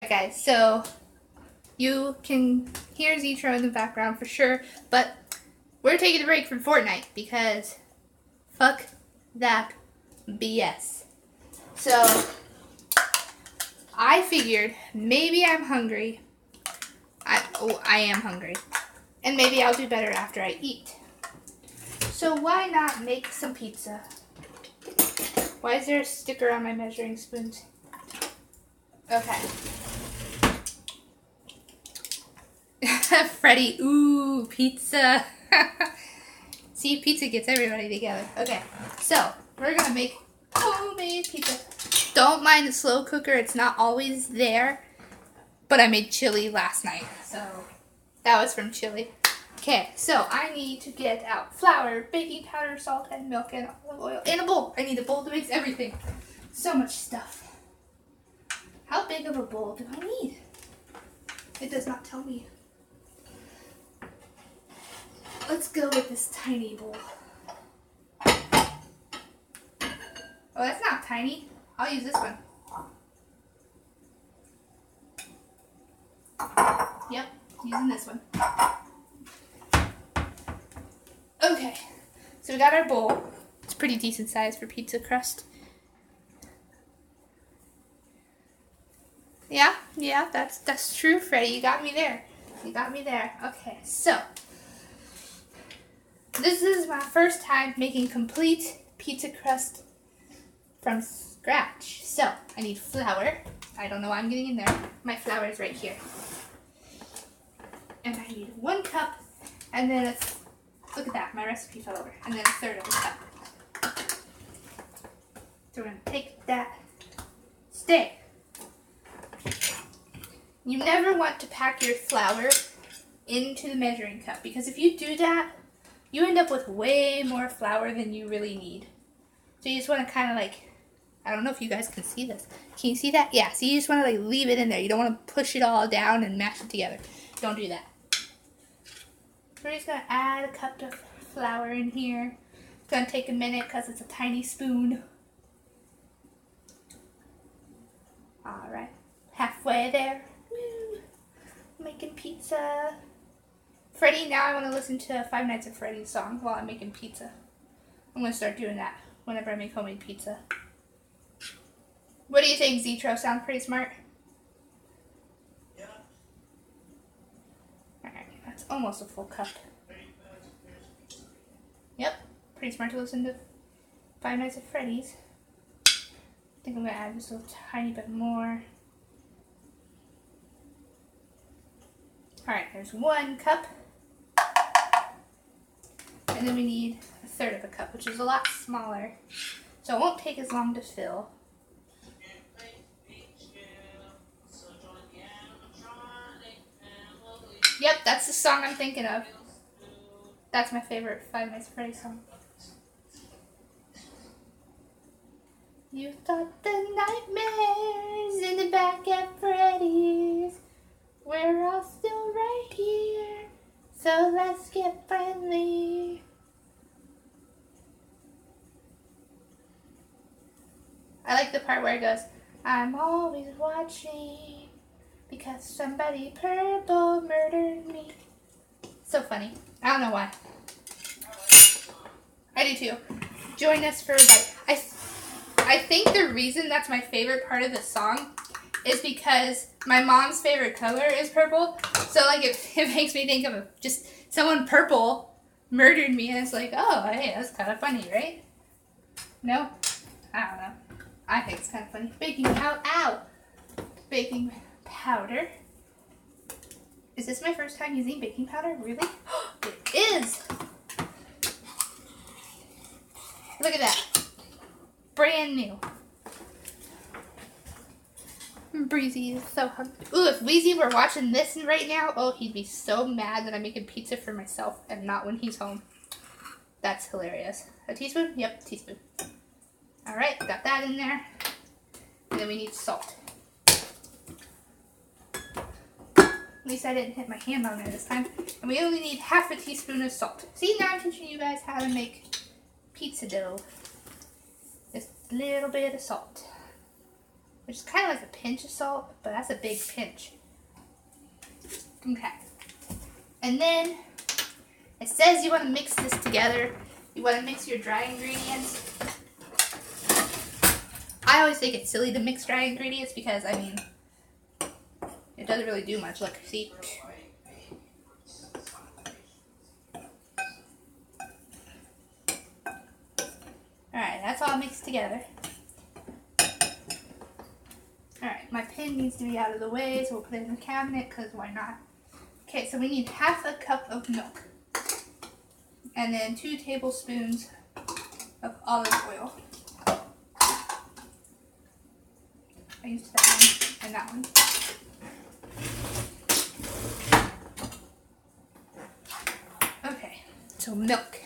Alright guys, so you can hear Zetro in the background for sure, but we're taking a break from Fortnite because fuck that BS. So I figured maybe I'm hungry. I am hungry. And maybe I'll do better after I eat. So why not make some pizza? Why is there a sticker on my measuring spoons? Okay. Freddy, ooh, pizza. See, pizza gets everybody together. Okay, so we're gonna make homemade pizza. Don't mind the slow cooker, it's not always there. But I made chili last night, so that was from chili. Okay, so I need to get out flour, baking powder, salt, and milk, and olive oil, and a bowl. I need a bowl to mix everything. So much stuff. How big of a bowl do I need? It does not tell me. Let's go with this tiny bowl. Oh, that's not tiny. I'll use this one. Yep, using this one. Okay, so we got our bowl. It's pretty decent size for pizza crust. Yeah, that's true, Freddy. You got me there. You got me there. Okay, so this is my first time making complete pizza crust from scratch. So I need flour. I don't know why I'm getting in there. My flour is right here. And I need 1 cup, and then look at that, my recipe fell over, and then 1/3 of a cup. So we're gonna take that. Stay. You never want to pack your flour into the measuring cup, because if you do that, you end up with way more flour than you really need. So you just want to kind of like, I don't know if you guys can see this. Can you see that? Yeah, so you just want to like leave it in there. You don't want to push it all down and mash it together. Don't do that. We're just going to add a cup of flour in here. It's going to take a minute because it's a tiny spoon. Alright, halfway there. Woo. Making pizza. Freddy, now I want to listen to Five Nights at Freddy's song while I'm making pizza. I'm going to start doing that whenever I make homemade pizza. What do you think, Zetro? Sound pretty smart? Yeah. Alright, that's almost a full cup. Yep, pretty smart to listen to Five Nights at Freddy's. I think I'm going to add just a tiny bit more. Alright, there's 1 cup. And then we need 1/3 of a cup, which is a lot smaller. So it won't take as long to fill. Yep, that's the song I'm thinking of. That's my favorite Five Nights at Freddy's song. You thought the nightmares in the back at Freddy's, we're all still right here, so let's get friendly. I like the part where it goes, I'm always watching because somebody purple murdered me. So funny. I don't know why. I do too. Join us for a bite. I think the reason that's my favorite part of the song is because my mom's favorite color is purple. So like it makes me think of just someone purple murdered me, and it's like, oh, hey, that's kind of funny, right? No? I don't know. I think it's kind of funny. Baking powder. Ow! Baking powder. Is this my first time using baking powder? Really? It is! Look at that. Brand new. Breezy is so hungry. Ooh, if Breezy were watching this right now, oh, he'd be so mad that I'm making pizza for myself and not when he's home. That's hilarious. A teaspoon? Yep, teaspoon. Alright, got that in there. And then we need salt. At least I didn't hit my hand on there this time. And we only need 1/2 teaspoon of salt. See, now I'm teaching you guys how to make pizza dough. Just a little bit of salt. which is kind of like a pinch of salt, but that's a big pinch. Okay. And then it says you want to mix this together. You want to mix your dry ingredients. I always think it's silly to mix dry ingredients because, I mean, it doesn't really do much. Look, see? Alright, that's all mixed together. Alright, my pin needs to be out of the way, so we'll put it in the cabinet, because why not? Okay, so we need half a cup of milk. And then 2 tablespoons of olive oil. I used that one and that one. Okay, so milk.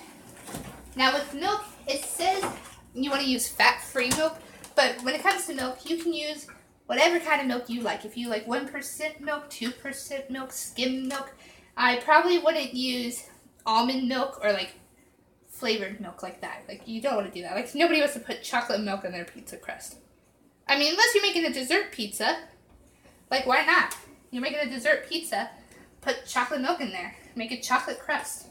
Now with milk, it says you want to use fat-free milk, but when it comes to milk, you can use whatever kind of milk you like. If you like 1% milk, 2% milk, skim milk, I probably wouldn't use almond milk or like flavored milk like that. Like, you don't want to do that. Like, nobody wants to put chocolate milk on their pizza crust. I mean, unless you're making a dessert pizza. Like, why not? You're making a dessert pizza, put chocolate milk in there. Make a chocolate crust.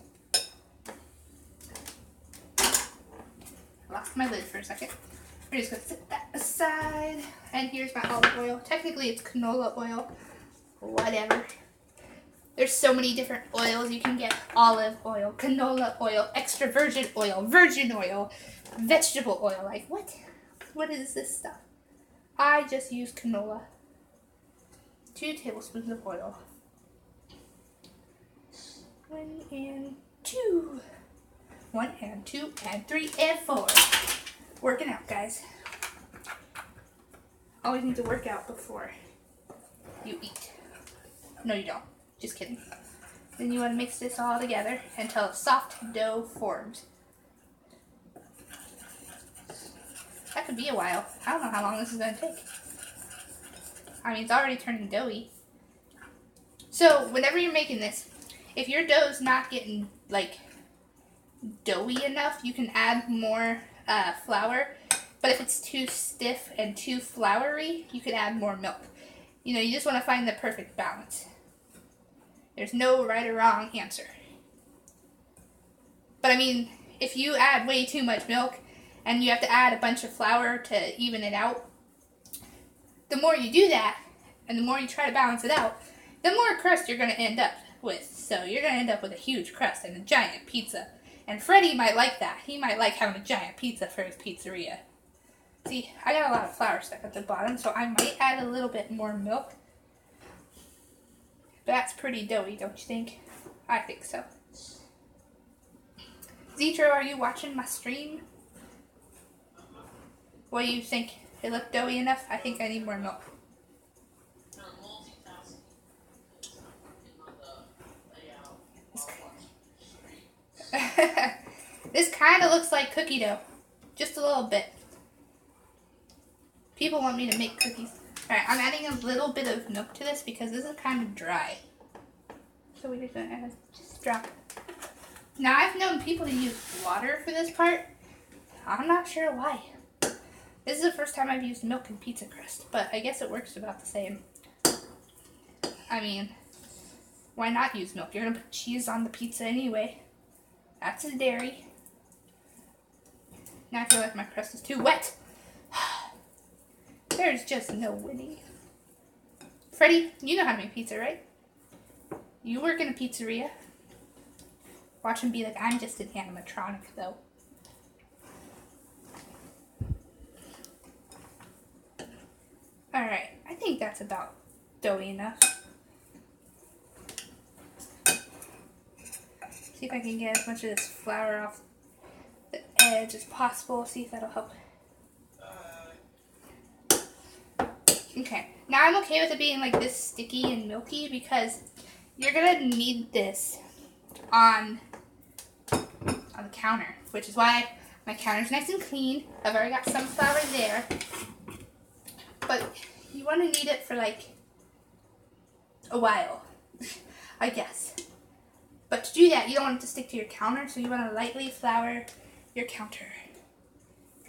I lost my lid for a second. We're just going to set that aside. And here's my olive oil. Technically, it's canola oil. Whatever. There's so many different oils you can get. Olive oil, canola oil, extra virgin oil, vegetable oil. Like, what? What is this stuff? I just use canola. 2 tablespoons of oil. 1 and 2. 1 and 2 and 3 and 4. Working out, guys. Always need to work out before you eat. No, you don't. Just kidding. Then you want to mix this all together until a soft dough forms. That could be a while. I don't know how long this is going to take. I mean, it's already turning doughy. So, whenever you're making this, if your dough's not getting, like, doughy enough, you can add more flour. But if it's too stiff and too floury, you can add more milk. You know, you just want to find the perfect balance. There's no right or wrong answer. But I mean, if you add way too much milk and you have to add a bunch of flour to even it out, the more you do that and the more you try to balance it out, the more crust you're going to end up with. So you're going to end up with a huge crust and a giant pizza. And Freddie might like that. He might like having a giant pizza for his pizzeria. See, I got a lot of flour stuck at the bottom, so I might add a little bit more milk. But that's pretty doughy, don't you think? I think so. Zetro, are you watching my stream? What do you think? It looked doughy enough? I think I need more milk. This kind of looks like cookie dough. Just a little bit. People want me to make cookies. Alright, I'm adding a little bit of milk to this because this is kind of dry. So we're just going to add just a drop. Now, I've known people to use water for this part. I'm not sure why. This is the first time I've used milk in pizza crust, but I guess it works about the same. I mean, why not use milk? You're going to put cheese on the pizza anyway. That's a dairy. Now I feel like my crust is too wet. There's just no winning. Freddie, you know how to make pizza, right? You work in a pizzeria. Watch him be like, I'm just an animatronic, though. Alright, I think that's about doughy enough. See if I can get as much of this flour off the edge as possible. See if that'll help. Okay, now I'm okay with it being like this sticky and milky because you're gonna need this on the counter, which is why my counter's nice and clean. I've already got some flour there, but you want to need it for like a while, I guess. But to do that, you don't want it to stick to your counter, so you want to lightly flour your counter.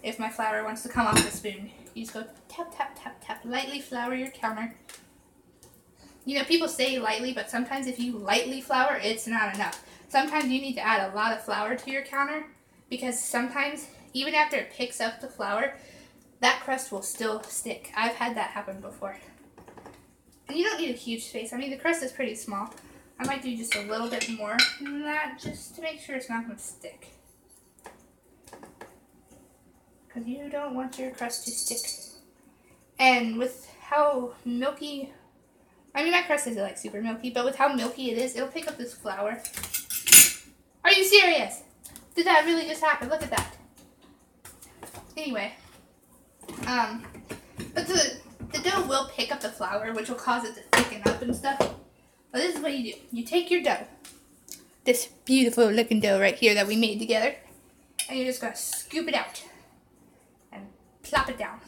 If my flour wants to come off the spoon, you just go tap, tap, tap, tap. Lightly flour your counter. You know, people say lightly, but sometimes if you lightly flour, it's not enough. Sometimes you need to add a lot of flour to your counter because sometimes, even after it picks up the flour, that crust will still stick. I've had that happen before. And you don't need a huge space. I mean, the crust is pretty small. I might do just a little bit more than that just to make sure it's not going to stick. Because you don't want your crust to stick. And with how milky, I mean, my crust isn't like super milky, but with how milky it is, it'll pick up this flour. Are you serious? Did that really just happen? Look at that. Anyway, but the dough will pick up the flour, which will cause it to thicken up and stuff. But this is what you do. You take your dough, this beautiful looking dough right here that we made together, and you're just going to scoop it out and plop it down.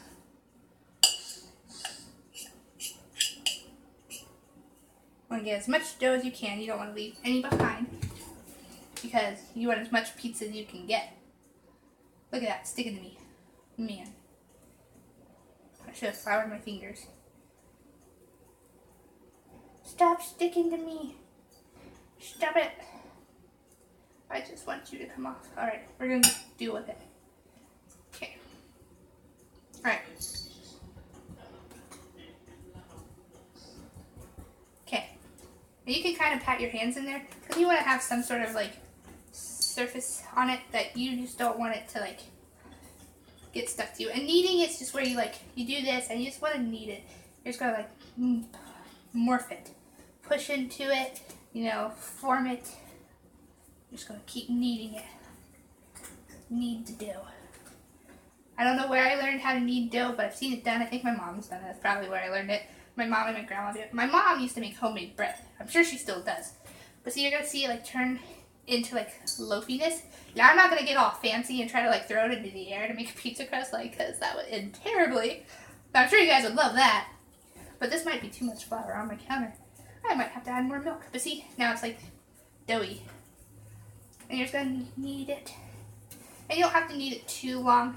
You want to get as much dough as you can. You don't want to leave any behind because you want as much pizza as you can get. Look at that, sticking to me. Man. I should have floured my fingers. Stop sticking to me. Stop it. I just want you to come off. Alright, we're going to deal with it. Okay. Alright. Okay. Now you can kind of pat your hands in there because you want to have some sort of like surface on it that you just don't want it to like get stuck to you. And kneading is just where you like, you do this and you just want to knead it. You're just going to like morph it. Push into it, you know, form it. You're just going to keep kneading it. Knead the dough. I don't know where I learned how to knead dough, but I've seen it done. I think my mom's done it. That's probably where I learned it. My mom and my grandma do it. My mom used to make homemade bread. I'm sure she still does. But see, you're going to see it like turn into like loafiness. Now I'm not going to get all fancy and try to like throw it into the air to make a pizza crust, like, because that would end terribly. But I'm sure you guys would love that. But this might be too much flour on my counter. I might have to add more milk. But see, now it's like doughy. And you're just going to knead it. And you don't have to knead it too long.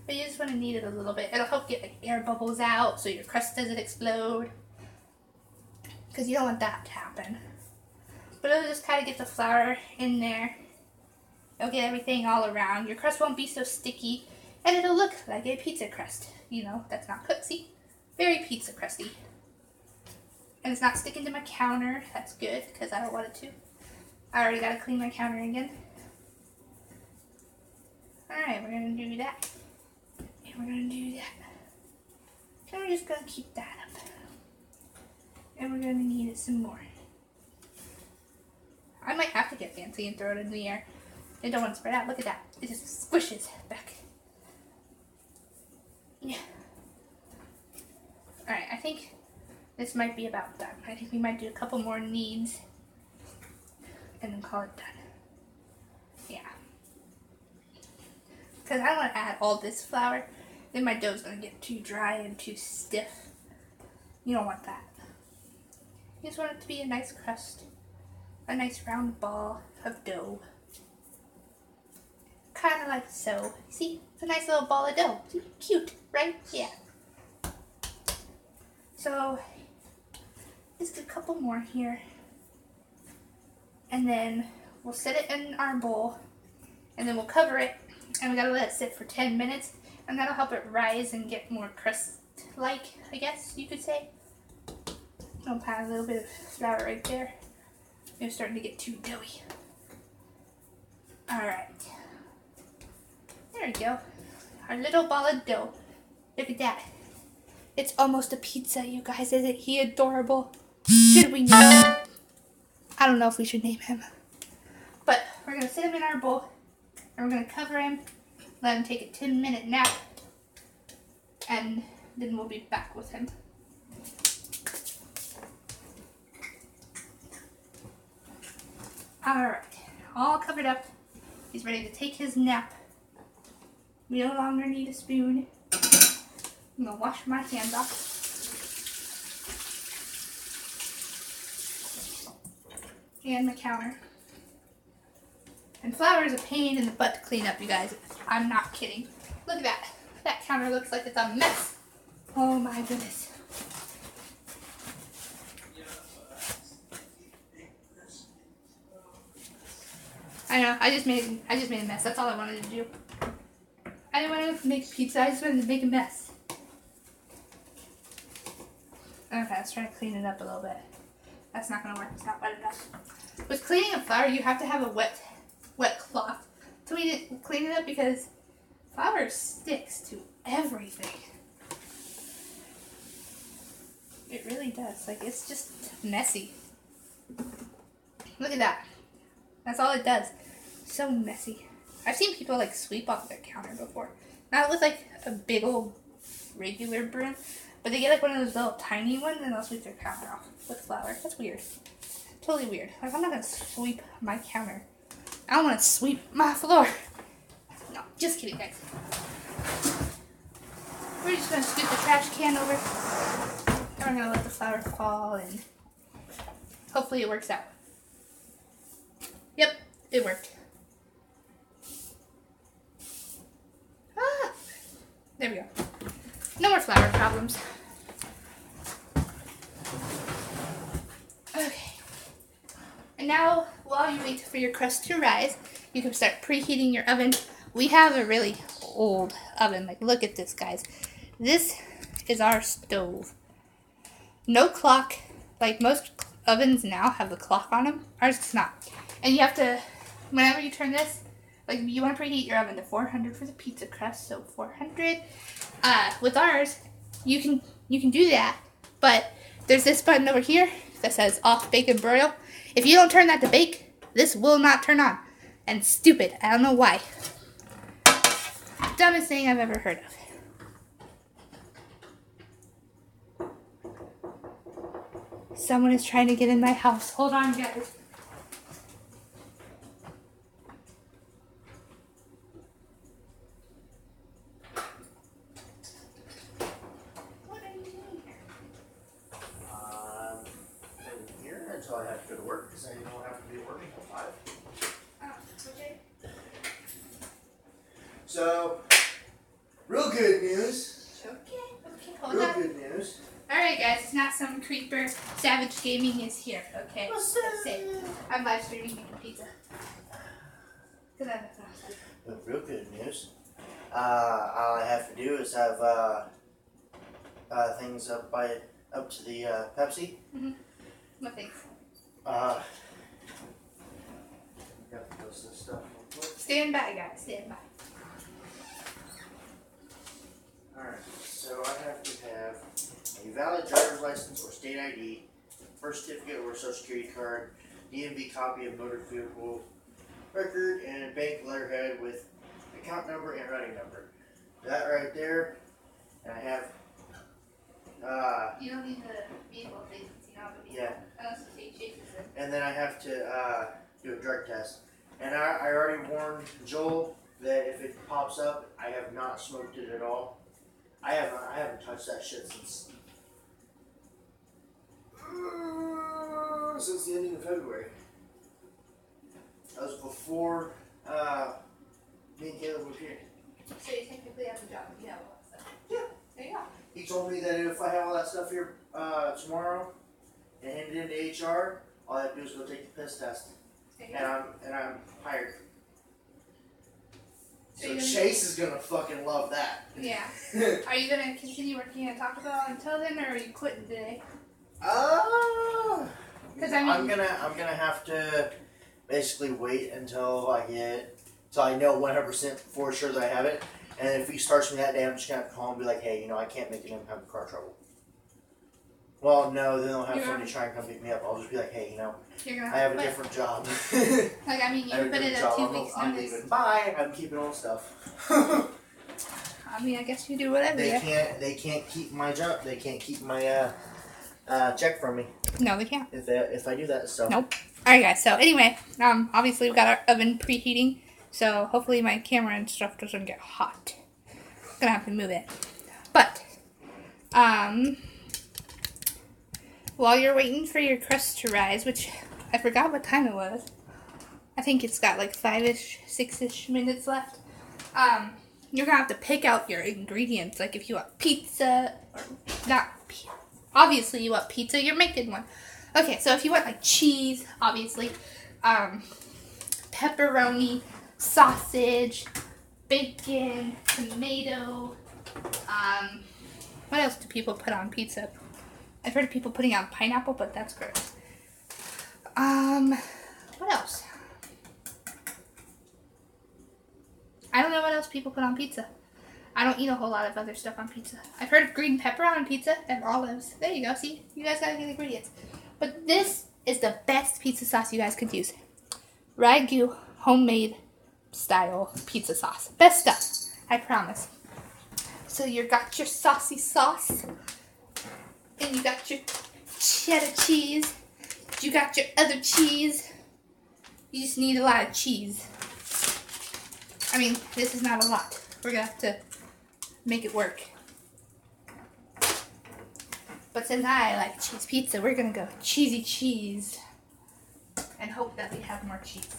But you just want to knead it a little bit. It'll help get like air bubbles out so your crust doesn't explode. Because you don't want that to happen. But it'll just kind of get the flour in there. It'll get everything all around. Your crust won't be so sticky. And it'll look like a pizza crust. You know, that's not cooked. See? Very pizza crusty. And it's not sticking to my counter. That's good, because I don't want it to. I already got to clean my counter again. Alright, we're going to do that. And we're going to do that. And we're just going to keep that up. And we're going to knead it some more. I might have to get fancy and throw it in the air. I don't want to spread out. Look at that. It just squishes back. Yeah. Alright, I think this might be about done. I think we might do a couple more kneads and then call it done. Yeah. Because I don't want to add all this flour. Then my dough's going to get too dry and too stiff. You don't want that. You just want it to be a nice crust. A nice round ball of dough. Kind of like so. See? It's a nice little ball of dough. See? Cute, right? Yeah. So, just a couple more here. And then we'll set it in our bowl. And then we'll cover it. And we gotta let it sit for 10 minutes. And that'll help it rise and get more crust-like, I guess you could say. I'll add a little bit of flour right there. It's starting to get too doughy. Alright. There we go. Our little ball of dough. Look at that. It's almost a pizza, you guys. Isn't he adorable? Should we name him? I don't know if we should name him. But we're going to sit him in our bowl. And we're going to cover him. Let him take a 10-minute nap. And then we'll be back with him. Alright. All covered up. He's ready to take his nap. We no longer need a spoon. I'm going to wash my hands off. And my counter. And flour is a pain in the butt to clean up, you guys. I'm not kidding. Look at that. That counter looks like it's a mess. Oh my goodness. I know, I just made a mess. That's all I wanted to do. I didn't want to make pizza, I just wanted to make a mess. Okay, let's try to clean it up a little bit. That's not gonna work, it's not wet enough. With cleaning up flour, you have to have a wet cloth to clean it up because flour sticks to everything. It really does. Like, it's just messy. Look at that. That's all it does. So messy. I've seen people like sweep off their counter before. Not with like a big old regular broom, but they get like one of those little tiny ones and they'll sweep their counter off with flour. That's weird. Totally weird. Like, I'm not gonna sweep my counter. I don't want to sweep my floor. No, just kidding, guys. We're just gonna scoop the trash can over. And we're gonna let the flour fall and hopefully it works out. Yep, it worked. Ah, there we go. No more flour problems. Okay. And now, while you wait for your crust to rise, you can start preheating your oven. We have a really old oven. Like, look at this, guys. This is our stove. No clock. Like, most ovens now have a clock on them. Ours does not. And you have to, whenever you turn this, like, you want to preheat your oven to 400 for the pizza crust, so 400. With ours, you can do that, but there's this button over here that says off bake and broil. If you don't turn that to bake, this will not turn on. And stupid. I don't know why. Dumbest thing I've ever heard of. Someone is trying to get in my house. Hold on, guys. What are you doing here? I'm here until I have to go to work because I don't have to be working until 5. Oh, okay. So, real good news. Okay, hold Real on. good news. Alright guys, it's not some creeper. Savage Gaming is here, okay? What's That's up? it. I'm live streaming making pizza. Cause that's awesome. But real good news. All I have to do is have things up to the Pepsi. What things? Got to post this stuff real quick. Stand by, guys. Stand by. Alright, so I have to have a valid driver's license or state ID, birth certificate or social security card, DMV copy of motor vehicle record, and a bank letterhead with account number and routing number. That right there, and I have, You don't need the vehicle things, you know, the vehicle. Yeah. Unless the state chases it. and then I have to do a drug test. And I already warned Joel that if it pops up, I have not smoked it at all. I haven't touched that shit since the ending of February. That was before me and Caleb moved here. So you technically have a job and you have all that stuff. Yeah. There you go. He told me that if I have all that stuff here tomorrow and hand it into HR, all I have to do is go take the piss test, There you and go. I'm hired. So So you're Chase is gonna fucking love that. Yeah. Are you gonna continue working at Taco Bell until then, or are you quitting today? Because I mean, I'm gonna have to basically wait until I know 100% for sure that I have it. And if he starts me that day, I'm just gonna call and be like, hey, I can't make it in, I'm having car trouble. Well, no, then they'll have somebody try and come pick me up. I'll just be like, hey, you're gonna I have a quit. different job. Like, I mean, you I have can a put it different at job. 2 weeks I'm notice. leaving. Bye. I'm keeping all the stuff. I mean, I guess you do whatever. They Yeah. can't keep my job. They can't keep my check from me No, they can't. if I do that. So Nope. Alright guys, so anyway, obviously we got our oven preheating, so hopefully my camera and stuff doesn't get hot. Gonna have to move it. But, while you're waiting for your crust to rise, which I forgot what time it was. I think it's got like 5-ish, 6-ish minutes left. you're gonna have to pick out your ingredients. Like if you want pizza, or not, obviously you want pizza, you're making one. Okay, so if you want like cheese, obviously, pepperoni, sausage, bacon, tomato, what else do people put on pizza? I've heard of people putting on pineapple, but that's gross. What else? I don't know what else people put on pizza. I don't eat a whole lot of other stuff on pizza. I've heard of green pepper on pizza and olives. There you go, see? You guys gotta get ingredients. But this is the best pizza sauce you guys could use. Ragu homemade style pizza sauce. Best stuff, I promise. So you got your saucy sauce, and you got your cheddar cheese, you got your other cheese. You just need a lot of cheese. I mean, this is not a lot. We're gonna have to make it work. But since I like cheese pizza, we're gonna go cheesy cheese and hope that we have more cheese.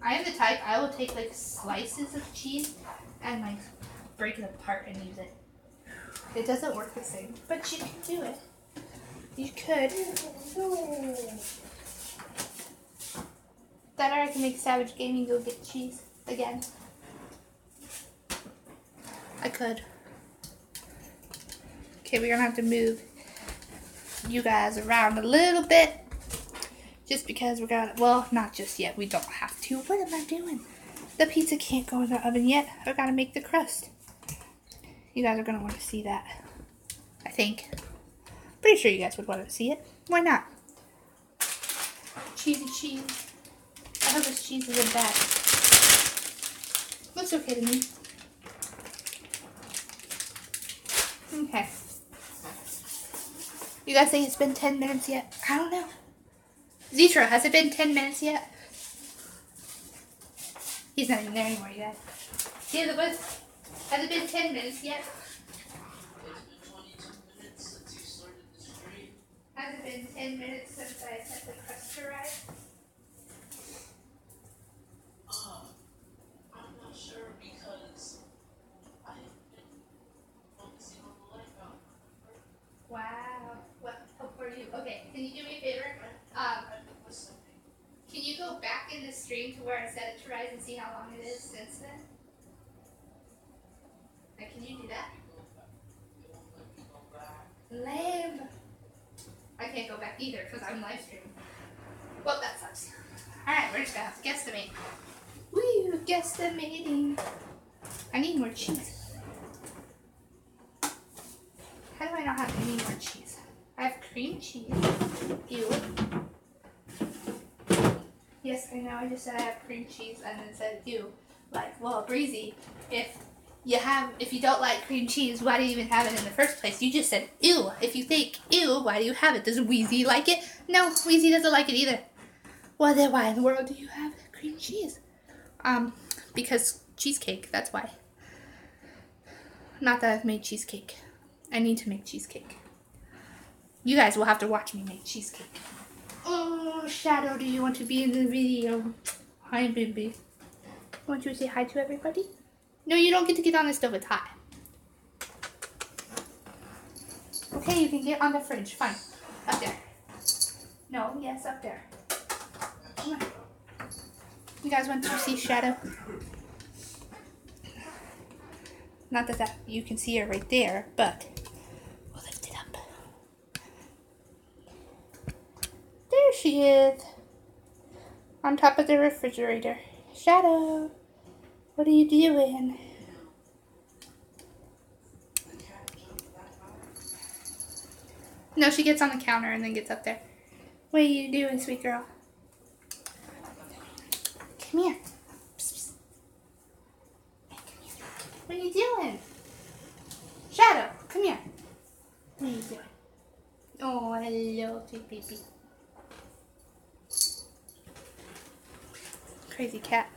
I am the type, I will take like slices of cheese and like break it apart and use it. It doesn't work the same, but you can do it. You could. That or I can make Savage Gaming go get cheese again. I could. Okay, we're gonna have to move you guys around a little bit. Just because we're gonna, well, not just yet. We don't have to. What am I doing? The pizza can't go in the oven yet. I gotta make the crust. You guys are gonna want to see that. I think. Pretty sure you guys would want to see it. Why not? Cheesy cheese. I hope this cheese isn't bad. Looks okay to me. Okay. You guys think it's been 10 minutes yet? I don't know. Zitra, has it been 10 minutes yet? He's not even there anymore, you guys. Elizabeth, has it been 10 minutes yet? It's been 22 minutes since you started the stream. Has it been 10 minutes since I set the crust to rise? I'm not sure because I have been focusing on the light out. Wow. What help for you? Okay, can you do me a favor? Can you go back in the stream to where I set it to rise and see how long it is since then? Like, can you do that? Lame. I can't go back either because I'm live streaming. Well, that sucks. Alright, we're just gonna have to guesstimate. Woo, guesstimating. I need more cheese. How do I not have any more cheese? I have cream cheese. Ew. Yes, I know. I just said I have cream cheese and then said ew. Like, well, Breezy, if you don't like cream cheese, why do you even have it in the first place? You just said ew. If you think ew, why do you have it? Does Wheezy like it? No, Wheezy doesn't like it either. Well, then why in the world do you have cream cheese? Because cheesecake, that's why. Not that I've made cheesecake. I need to make cheesecake. You guys will have to watch me make cheesecake. Oh, Shadow, do you want to be in the video? Hi, baby. Want you to say hi to everybody? No, you don't get to get on the stove with hi. Okay, you can get on the fridge. Fine. Up there. No, yes, up there. Come on. You guys want to see Shadow? Not that you can see her right there, but we'll lift it up. There she is. On top of the refrigerator. Shadow, what are you doing? No, she gets on the counter and then gets up there. What are you doing, sweet girl? Come here. Psst, psst. Hey, come here. What are you doing? Shadow, come here. What are you doing? Oh, hello, sweet baby. Crazy cat.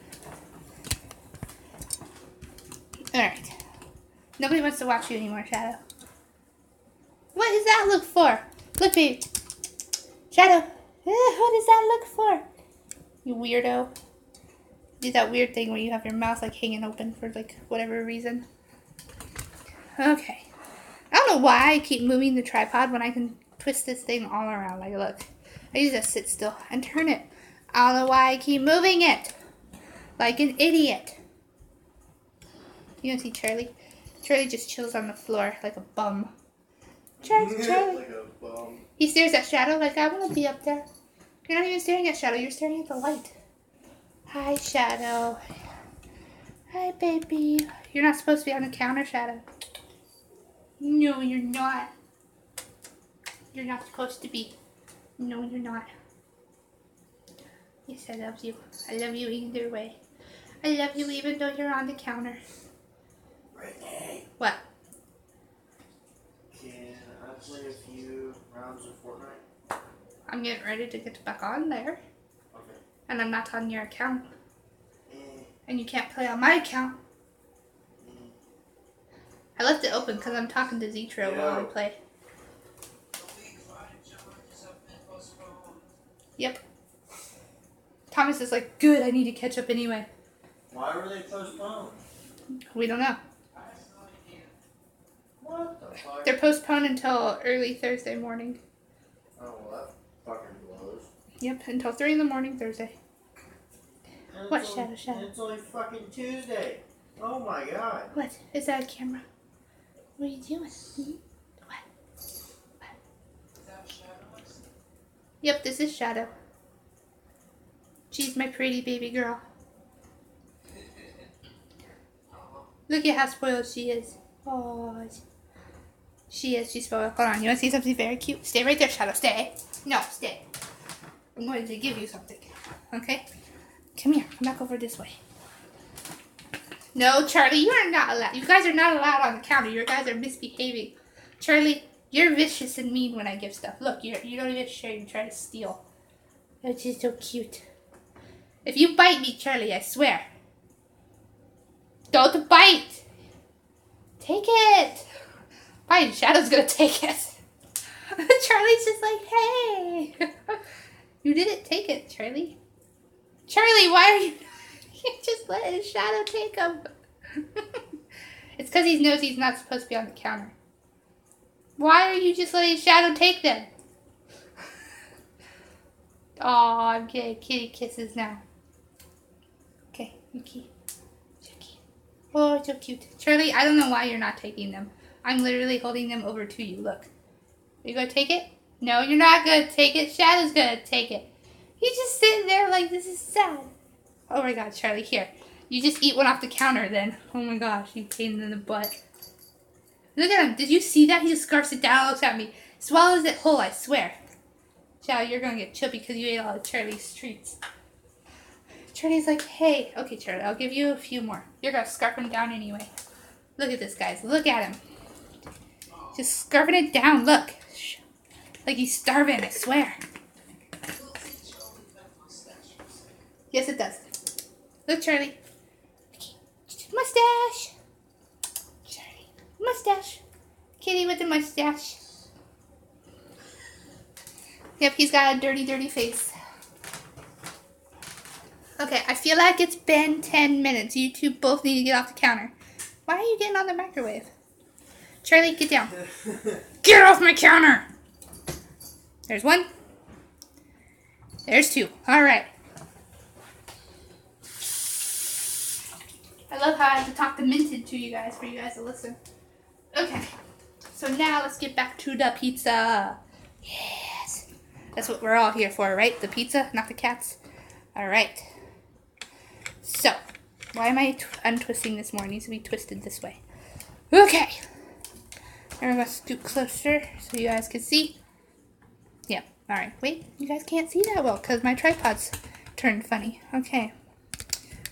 Alright. Nobody wants to watch you anymore, Shadow. What does that look for? Look, babe. Shadow. What does that look for? You weirdo. Do that weird thing where you have your mouth like hanging open for like whatever reason. Okay. I don't know why I keep moving the tripod when I can twist this thing all around. Like, look. I use to sit still and turn it. I don't know why I keep moving it. Like an idiot. You don't see Charlie? Charlie just chills on the floor like a bum. Charlie. Like a bum. He stares at Shadow like, I want to be up there. You're not even staring at Shadow. You're staring at the light. Hi, Shadow. Hi, baby. You're not supposed to be on the counter, Shadow. No, you're not. You're not supposed to be. No, you're not. Yes, I love you. I love you either way. I love you even though you're on the counter. Brittany, What? can I play a few rounds of Fortnite? I'm getting ready to get back on there. Okay. And I'm not on your account. Eh, And you can't play on my account. eh. I left it open because I'm talking to Zitro while I play. The week 5 challenges have been postponed. Yep. Thomas is like, good, I need to catch up anyway. Why were they postponed? We don't know. I have no idea. What the fuck? They're postponed until early Thursday morning. Oh, well, that fucking blows. Yep, until 3 in the morning Thursday. And What, it's Shadow, only- Shadow? and it's only fucking Tuesday. Oh my god. What? Is that a camera? What are you doing? Hmm? What? Is that Shadow? Yep, this is Shadow. She's my pretty baby girl. Look at how spoiled she is. Oh, she is. She's spoiled. Hold on. You want to see something very cute? Stay right there, Shadow. Stay. No, stay. I'm going to give you something. Okay? Come here. Come back over this way. No, Charlie, you are not allowed. You guys are not allowed on the counter. You guys are misbehaving. Charlie, you're vicious and mean when I give stuff. Look, you don't even share. You try to steal. Which is so cute. If you bite me, Charlie, I swear. Don't bite. Take it. Fine, Shadow's gonna take it. Charlie's just like, hey. You didn't take it, Charlie. Charlie, why are you just letting Shadow take him? It's because he knows he's not supposed to be on the counter. Why are you just letting Shadow take them? Oh, I'm getting kitty kisses now. Okay, Yuki. Oh, so cute. Charlie, I don't know why you're not taking them. I'm literally holding them over to you. Look. Are you going to take it? No, you're not going to take it. Shadow's going to take it. He's just sitting there like, this is sad. Oh my god, Charlie, here. You just eat one off the counter then. Oh my gosh, you pain in the butt. Look at him. Did you see that? He just scarfs it down and looks at me. Swallows it whole, I swear. Shadow, you're going to get chubby because you ate all of Charlie's treats. Charlie's like, hey, okay, Charlie, I'll give you a few more. You're going to scarf him down anyway. Look at this, guys. Look at him. Just scarfing it down. Look. Like he's starving, I swear. Yes, it does. Look, Charlie. Mustache. Charlie. Mustache. Kitty with the mustache. Yep, he's got a dirty, dirty face. Okay, I feel like it's been 10 minutes. You two both need to get off the counter. Why are you getting on the microwave? Charlie, get down. Get off my counter! There's one. There's two. All right. I love how I have to talk to Minted to you guys for you guys to listen. Okay. So now let's get back to the pizza. Yes. That's what we're all here for, right? The pizza, not the cats. All right. So, why am I untwisting this more? It needs to be twisted this way. Okay. I'm going to scoot closer so you guys can see. Yeah. All right. Wait. You guys can't see that well because my tripod's turned funny. Okay.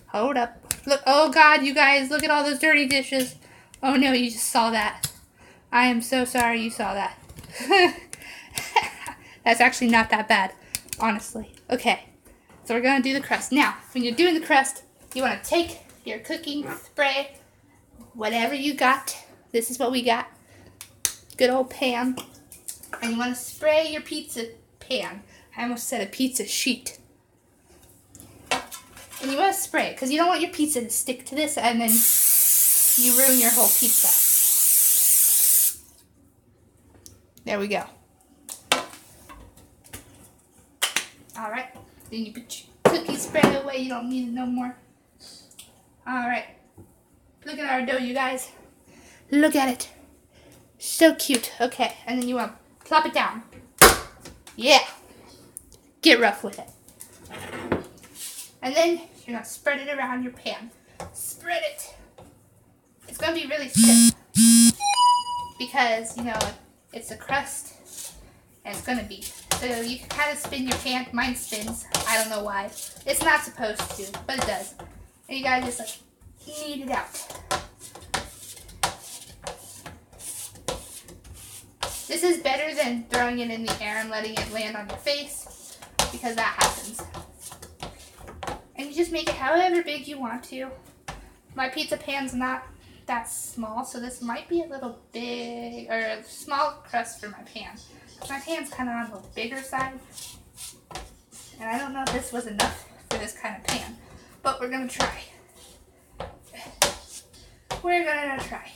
Hold up. Look. Oh, God, you guys. Look at all those dirty dishes. Oh, no. You just saw that. I am so sorry you saw that. That's actually not that bad. Honestly. Okay. So we're going to do the crust. Now, when you're doing the crust, you want to take your cooking spray, whatever you got. This is what we got. Good old pan. And you want to spray your pizza pan. I almost said a pizza sheet. And you want to spray it because you don't want your pizza to stick to this and then you ruin your whole pizza. There we go. Alright. Then you put your cookie spread away. You don't need it no more. Alright. Look at our dough, you guys. Look at it. So cute. Okay. And then you want to plop it down. Yeah. Get rough with it. And then you're going to spread it around your pan. Spread it. It's going to be really stiff. Because, you know, it's a crust. And it's going to be. So you can kind of spin your pan. Mine spins. I don't know why. It's not supposed to, but it does. And you got to just like knead it out. This is better than throwing it in the air and letting it land on your face. Because that happens. And you just make it however big you want to. My pizza pan's not that small, so this might be a little big, or a small crust for my pan. My pan's kind of on the bigger side. And I don't know if this was enough for this kind of pan. But we're going to try. We're going to try.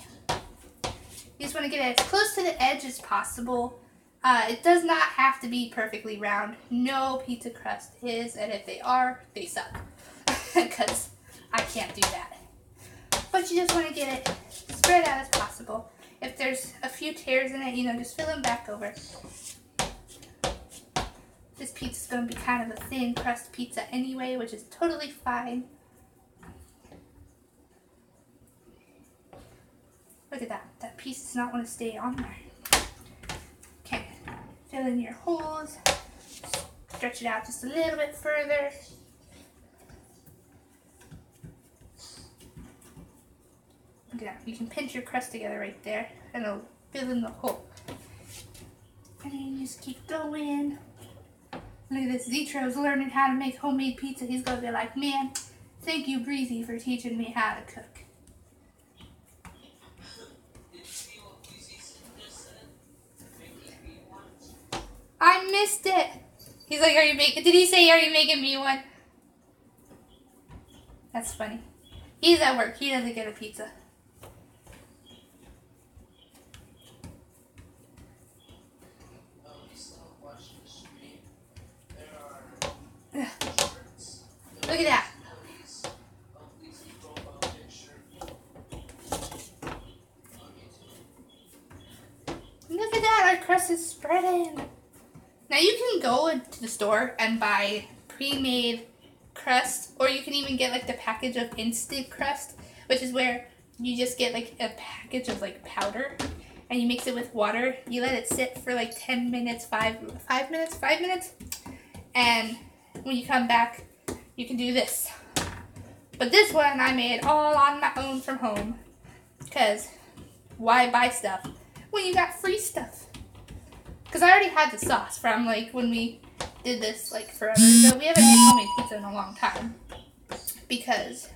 You just want to get it as close to the edge as possible. It does not have to be perfectly round. No pizza crust is, and if they are, they suck. Because I can't do that. But you just want to get it spread out as possible. If there's a few tears in it, you know, just fill them back over. This pizza's going to be kind of a thin crust pizza anyway, which is totally fine. Look at that. That piece does not want to stay on there. Okay. Fill in your holes. Stretch it out just a little bit further. Look at that. You can pinch your crust together right there, and it'll fill in the hole. And then you just keep going. Look at this. Zitro's learning how to make homemade pizza. He's going to be like, man, thank you, Breezy, for teaching me how to cook. I missed it. He's like, did he say, are you making me one? That's funny. He's at work. He doesn't get a pizza. Look at that. Look at that. Our crust is spreading. Now you can go into the store and buy pre-made crust, or you can even get like the package of instant crust, which is where you just get like a package of like powder and you mix it with water. You let it sit for like 10 minutes, 5 minutes, and when you come back, you can do this. But this one I made all on my own from home, because why buy stuff when you got free stuff? Because I already had the sauce from like when we did this like forever ago. We haven't made homemade pizza in a long time because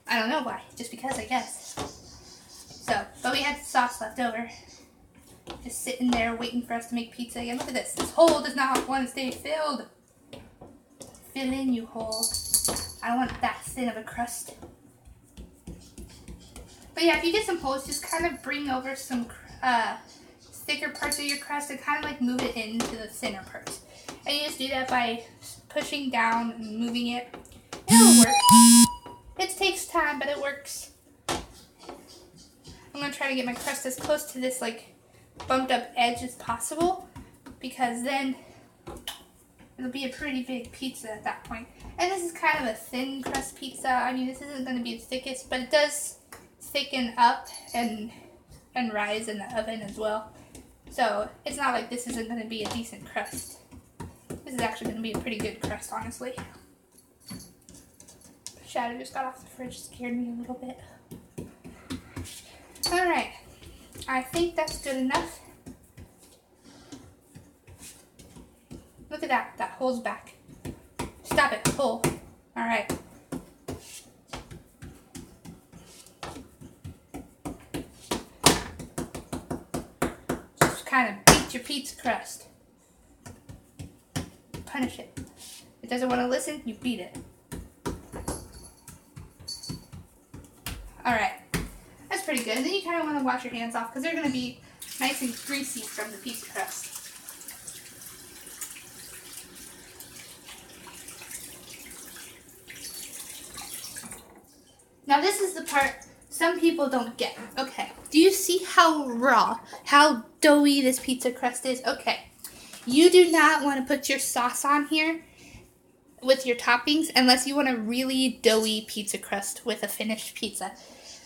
I don't know why. Just because, I guess. So, but we had the sauce left over, just sitting there waiting for us to make pizza again. Look at this. This hole does not want to stay filled. Fill in, you hole. I don't want that thin of a crust. But yeah, if you get some holes, just kind of bring over some thicker parts of your crust and kind of like move it into the thinner parts. And you just do that by pushing down and moving it. It'll work. It takes time, but it works. I'm going to try to get my crust as close to this like bumped up edge as possible, because then it'll be a pretty big pizza at that point. And this is kind of a thin crust pizza. I mean, this isn't going to be the thickest, but it does thicken up and rise in the oven as well. So it's not like this isn't going to be a decent crust. This is actually going to be a pretty good crust, honestly. Shadow just got off the fridge, scared me a little bit. Alright, I think that's good enough. Look at that, that hole's back. Stop it, hole. Alright. Just kind of beat your pizza crust. Punish it. doesn't want to listen, you beat it. Alright. That's pretty good. And then you kind of want to wash your hands off because they're going to be nice and greasy from the pizza crust. Now this is the part some people don't get. Okay, do you see how raw, how doughy this pizza crust is? Okay, you do not want to put your sauce on here with your toppings unless you want a really doughy pizza crust with a finished pizza.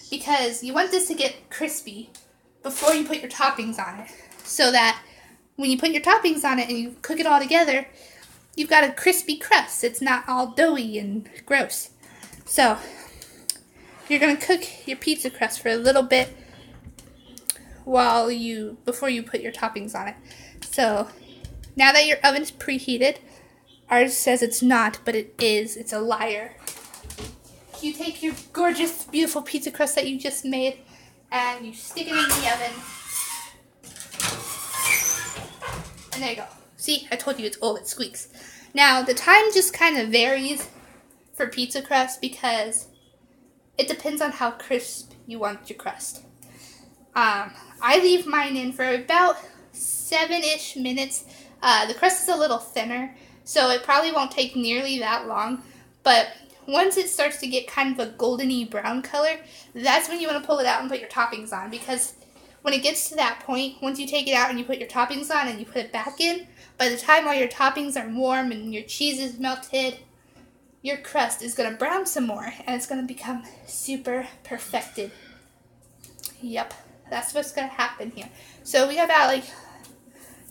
Because you want this to get crispy before you put your toppings on it. So that when you put your toppings on it and you cook it all together, you've got a crispy crust. It's not all doughy and gross. So you're going to cook your pizza crust for a little bit before you put your toppings on it. So now that your oven's preheated, ours says it's not, but it is. It's a liar. You take your gorgeous, beautiful pizza crust that you just made and you stick it in the oven. And there you go. See, I told you it's old, it squeaks. Now, the time just kind of varies for pizza crust because it depends on how crisp you want your crust. I leave mine in for about 7-ish minutes. The crust is a little thinner, so it probably won't take nearly that long. But once it starts to get kind of a goldeny brown color, that's when you want to pull it out and put your toppings on. Because when it gets to that point, once you take it out and you put your toppings on and you put it back in, by the time all your toppings are warm and your cheese is melted, your crust is going to brown some more and it's going to become super perfected. Yep, that's what's going to happen here. So we got about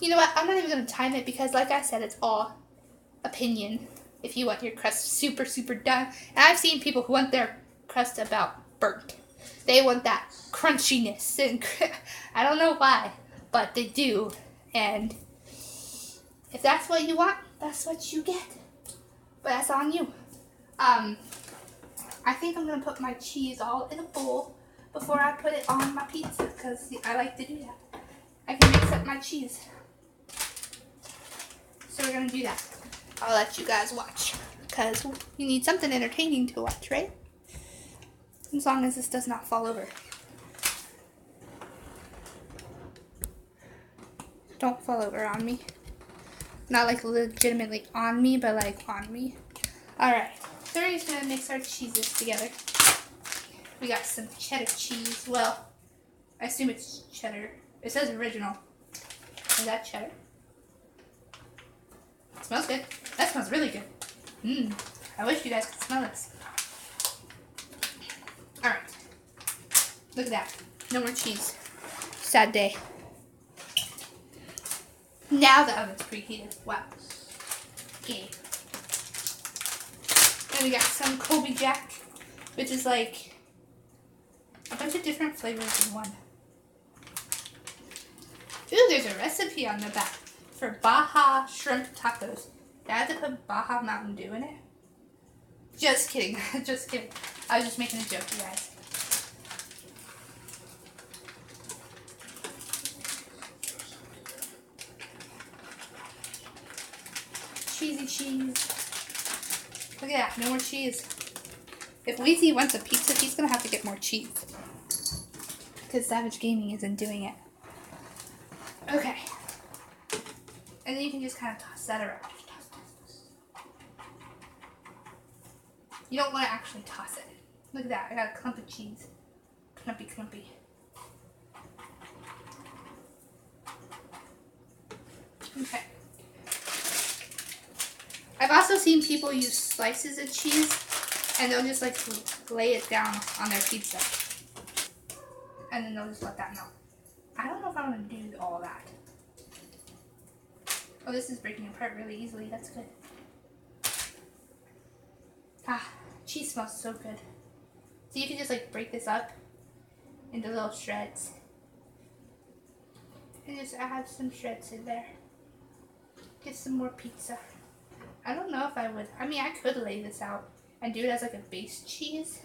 you know what, I'm not even going to time it because like I said, it's all opinion if you want your crust super, super done. And I've seen people who want their crust about burnt. They want that crunchiness. And I don't know why, but they do. And if that's what you want, that's what you get. But that's on you. I think I'm going to put my cheese all in a bowl before I put it on my pizza because I like to do that. I can mix up my cheese. So we're going to do that. I'll let you guys watch because you need something entertaining to watch, right? As long as this does not fall over. Don't fall over on me. Not like legitimately on me, but like on me. Alright, so we're just going to mix our cheeses together. We got some cheddar cheese. Well, I assume it's cheddar. It says original. Is that cheddar? It smells good. That smells really good. I wish you guys could smell this. Alright. Look at that. No more cheese. Sad day. Now the oven's preheated. Wow. Okay. And we got some Colby Jack, which is like a bunch of different flavors in one. Ooh, there's a recipe on the back for Baja shrimp tacos. Did I have to put Baja Mountain Dew in it? Just kidding. Just kidding. I was just making a joke, you guys. Cheesy cheese. Look at that. No more cheese. If Breezy wants a pizza, he's going to have to get more cheese. Because Savage Gaming isn't doing it. Okay. And then you can just kind of toss that around. You don't want to actually toss it. Look at that. I got a clump of cheese. Clumpy, clumpy. Okay. I've also seen people use slices of cheese and they'll just like lay it down on their pizza. And then they'll just let that melt. I don't know if I want to do all that. Oh, this is breaking apart really easily. That's good. Ah, cheese smells so good. So you can just like break this up into little shreds. And just add some shreds in there. Get some more pizza. I don't know if I would. I mean, I could lay this out and do it as like a base cheese.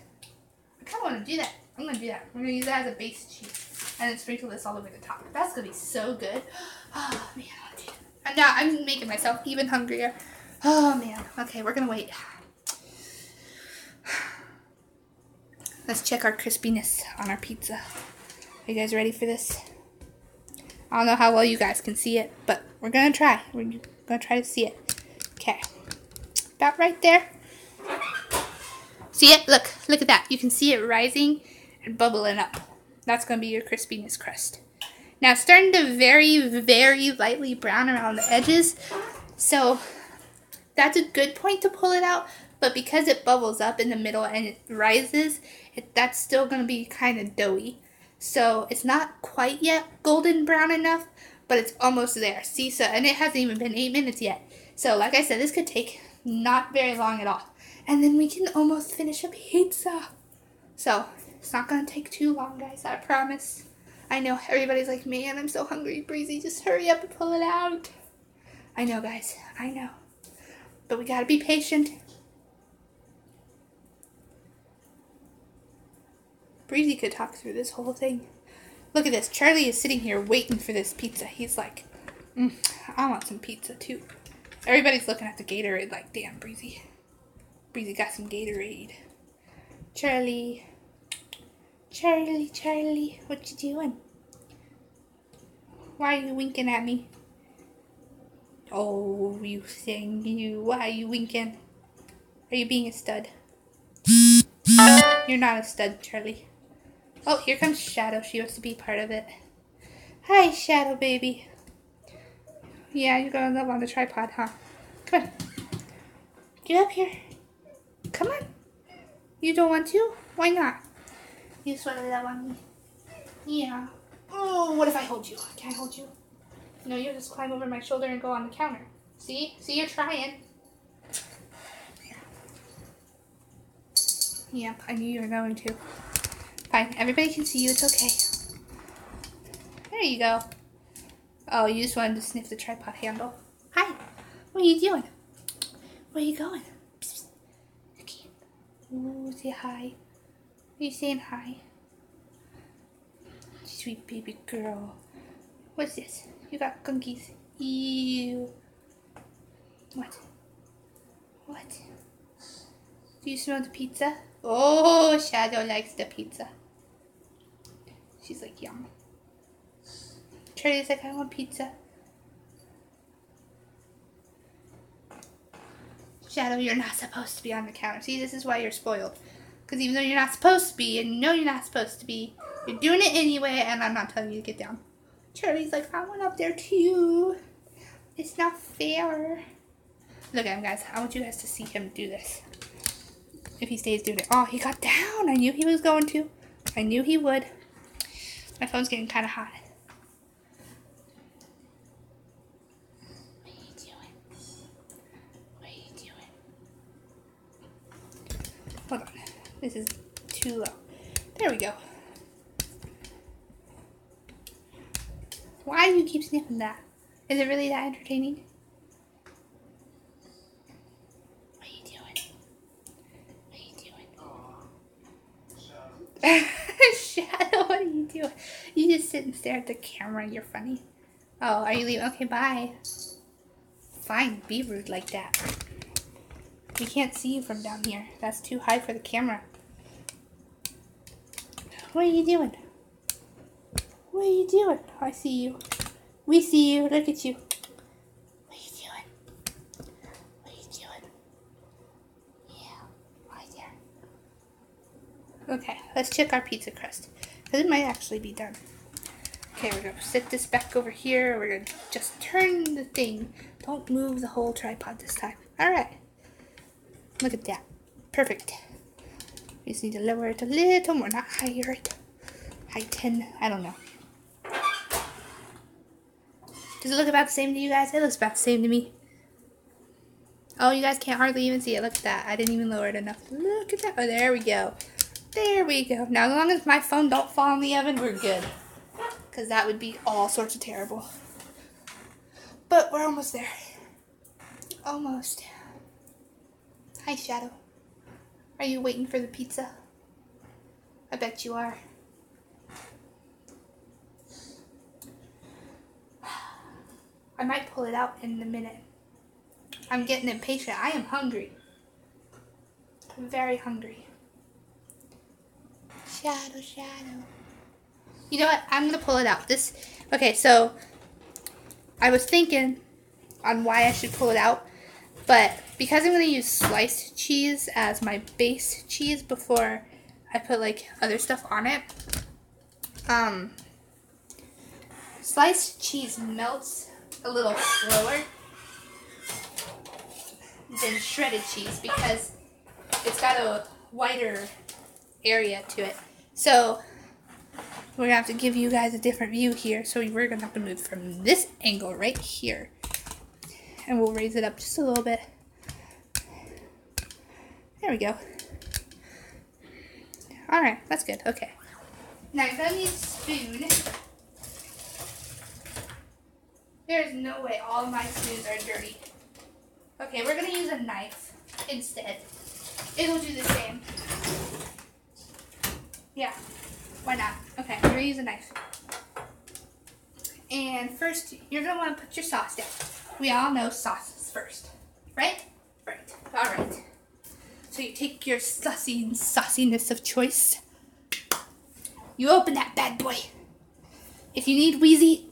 I kind of want to do that. I'm going to do that. We're going to use that as a base cheese. And then sprinkle this all over the top. That's going to be so good. Oh, man. And now I'm making myself even hungrier. Oh man. Okay, we're gonna wait. Let's check our crispiness on our pizza. Are you guys ready for this? I don't know how well you guys can see it, but we're gonna try. We're gonna try to see it. Okay. About right there. See it? Look at that. You can see it rising and bubbling up. That's gonna be your crispiness crust. Now it's starting to very, very lightly brown around the edges. So that's a good point to pull it out. But because it bubbles up in the middle and it rises, that's still going to be kind of doughy. So it's not quite yet golden brown enough, but it's almost there. See, so, and it hasn't even been 8 minutes yet. So like I said, this could take not very long at all. And then we can almost finish a pizza. So it's not going to take too long, guys, I promise. I know everybody's like, man, I'm so hungry, Breezy. Just hurry up and pull it out. I know, guys. I know. But we got to be patient. Breezy could talk through this whole thing. Look at this. Charlie is sitting here waiting for this pizza. He's like, I want some pizza too. Everybody's looking at the Gatorade like, damn, Breezy. Breezy got some Gatorade. Charlie, what you doing? Why are you winking at me? Oh, you thing, you. Why are you winking? Are you being a stud? You're not a stud, Charlie. Oh, here comes Shadow. She wants to be part of it. Hi, Shadow baby. Yeah, you're gonna live on the tripod, huh? Come on. Get up here. Come on. You don't want to? Why not? You just want to love on me. Yeah. Oh, what if I hold you? Can I hold you? No, you'll just climb over my shoulder and go on the counter. See? See, you're trying. Yep, I knew you were going to. Fine, everybody can see you. It's okay. There you go. Oh, you just wanted to sniff the tripod handle. Hi. What are you doing? Where are you going? Psst, psst. Okay. Ooh, say hi. Are you saying hi? Sweet baby girl. What's this? You got gunkies. Ew. What? What? Do you smell the pizza? Oh, Shadow likes the pizza. She's like, yum. Charlie's like, I want pizza. Shadow, you're not supposed to be on the counter. See, this is why you're spoiled. Because even though you're not supposed to be, and you know you're not supposed to be, you're doing it anyway, and I'm not telling you to get down. Charlie's like, I want up there too. It's not fair. Look at him, guys. I want you guys to see him do this. If he stays doing it. Oh, he got down. I knew he was going to. I knew he would. My phone's getting kind of hot. What are you doing? What are you doing? Hold on. This is too low. There we go. Why do you keep sniffing that? Is it really that entertaining? What are you doing? What are you doing? Shadow, what are you doing? You just sit and stare at the camera. You're funny. Oh, are you leaving? Okay, bye. Fine, be rude like that. We can't see you from down here. That's too high for the camera. What are you doing? What are you doing? I see you. We see you. Look at you. What are you doing? What are you doing? Yeah, right there. Okay, let's check our pizza crust. Because it might actually be done. Okay, we're going to set this back over here. We're going to just turn the thing. Don't move the whole tripod this time. Alright. Look at that. Perfect. We just need to lower it a little more. Not higher it. High 10. I don't know. Does it look about the same to you guys? It looks about the same to me. Oh, you guys can't hardly even see it. Look at that. I didn't even lower it enough. Look at that. Oh, there we go. There we go. Now, as long as my phone don't fall in the oven, we're good. Because that would be all sorts of terrible. But we're almost there. Almost. Hi, Shadow. Are you waiting for the pizza? I bet you are. I might pull it out in a minute. I'm getting impatient. I am hungry. I'm very hungry. Shadow, shadow. You know what? I'm gonna pull it out. Okay, so I was thinking on why I should pull it out, but because I'm gonna use sliced cheese as my base cheese before I put like other stuff on it, sliced cheese melts a little slower than shredded cheese because it's got a wider area to it. So we're gonna have to give you guys a different view here. So we're gonna have to move from this angle right here, and we'll raise it up just a little bit. There we go. All right, that's good. Okay. Now you're gonna need a spoon. There's no way all of my spoons are dirty. Okay, we're gonna use a knife instead. It'll do the same. Yeah, why not? Okay, we're gonna use a knife. And first, you're gonna wanna put your sauce down. We all know sauces first, right? Right, all right. So you take your sauciness of choice. You open that bad boy. If you need Wheezy,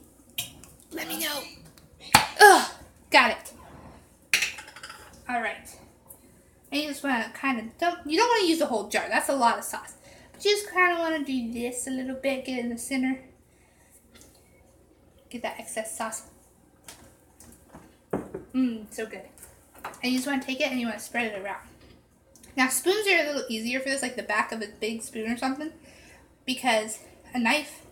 let me know. Ugh, got it. All right. And you just want to kind of, you don't want to use the whole jar. That's a lot of sauce. But you just kind of want to do this a little bit. Get it in the center. Get that excess sauce. So good. And you just want to take it and you want to spread it around. Now spoons are a little easier for this, like the back of a big spoon or something. Because a knife,